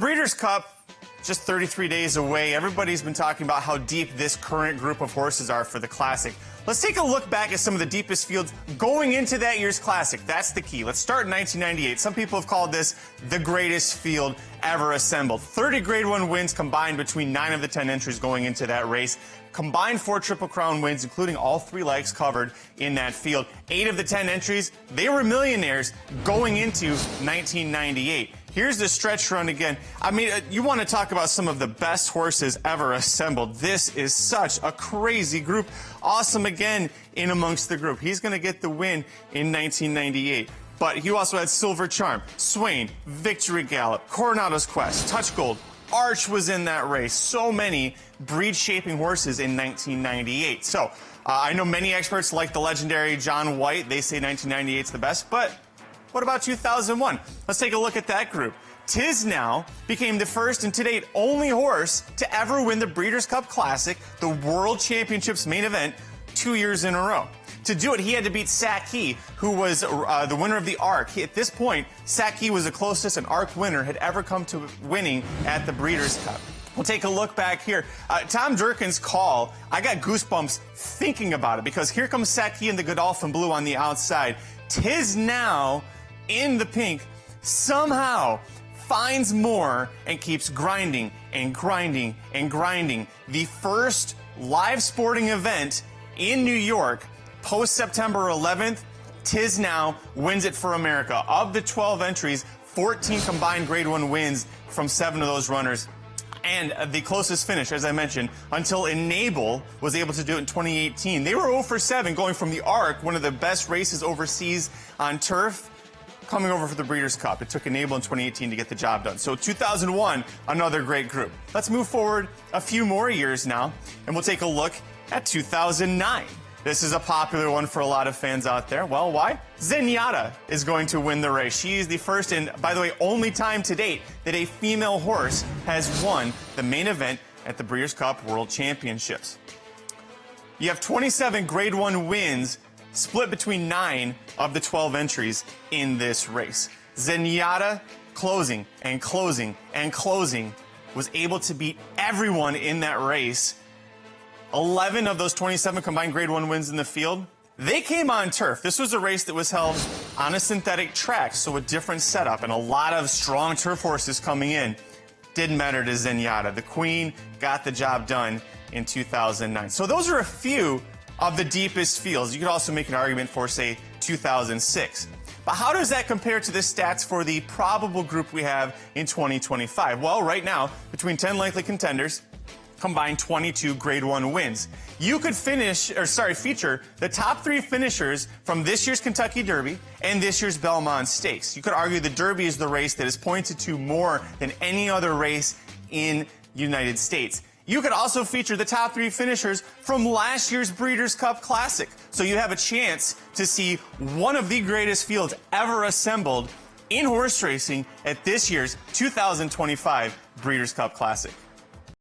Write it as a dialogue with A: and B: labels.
A: Breeders' Cup, just 33 days away. Everybody's been talking about how deep this current group of horses are for the Classic. Let's take a look back at some of the deepest fields going into that year's Classic. That's the key. Let's start in 1998. Some people have called this the greatest field ever assembled. 30 Grade 1 wins combined between 9 of the 10 entries going into that race. Combined 4 Triple Crown wins, including all 3 legs covered in that field. 8 of the 10 entries, they were millionaires going into 1998. Here's the stretch run again. I mean, you want to talk about some of the best horses ever assembled. This is such a crazy group. Awesome again in amongst the group. He's going to get the win in 1998. But you also had Silver Charm, Swain, Victory Gallop, Coronado's Quest, Touch Gold. Arch was in that race. So many breed-shaping horses in 1998. So I know many experts like the legendary John White. They say 1998 is the best, but what about 2001? Let's take a look at that group. Tiznow became the first and to date only horse to ever win the Breeders' Cup Classic, the World Championships main event, 2 years in a row. To do it, he had to beat Saki, who was the winner of the Arc. At this point, Saki was the closest an Arc winner had ever come to winning at the Breeders' Cup. We'll take a look back here. Tom Durkin's call, I got goosebumps thinking about it because here comes Saki in the Godolphin Blue on the outside. Tiznow in the pink somehow finds more and keeps grinding and grinding and grinding. The first live sporting event in New York post September 11th, Tiznow wins it for America. Of the 12 entries, 14 combined Grade 1 wins from 7 of those runners. And the closest finish, as I mentioned, until Enable was able to do it in 2018. They were 0 for 7 going from the Arc, one of the best races overseas on turf, coming over for the Breeders' Cup. It took Enable in 2018 to get the job done. So 2001, another great group. Let's move forward a few more years now, and we'll take a look at 2009. This is a popular one for a lot of fans out there. Well, why? Zenyatta is going to win the race. She is the first and, by the way, only time to date that a female horse has won the main event at the Breeders' Cup World Championships. You have 27 Grade 1 wins split between 9 of the 12 entries in this race. Zenyatta, closing and closing and closing, was able to beat everyone in that race. 11 of those 27 combined Grade 1 wins in the field, they came on turf. This was a race that was held on a synthetic track, so a different setup and a lot of strong turf horses coming in. Didn't matter to Zenyatta. The Queen got the job done in 2009. So those are a few of the deepest fields. You could also make an argument for, say, 2006. But how does that compare to the stats for the probable group we have in 2025? Well, right now, between 10 likely contenders, combined 22 Grade 1 wins. You could feature the top 3 finishers from this year's Kentucky Derby and this year's Belmont Stakes. You could argue the Derby is the race that is pointed to more than any other race in the United States. You could also feature the top 3 finishers from last year's Breeders' Cup Classic. So you have a chance to see one of the greatest fields ever assembled in horse racing at this year's 2025 Breeders' Cup Classic.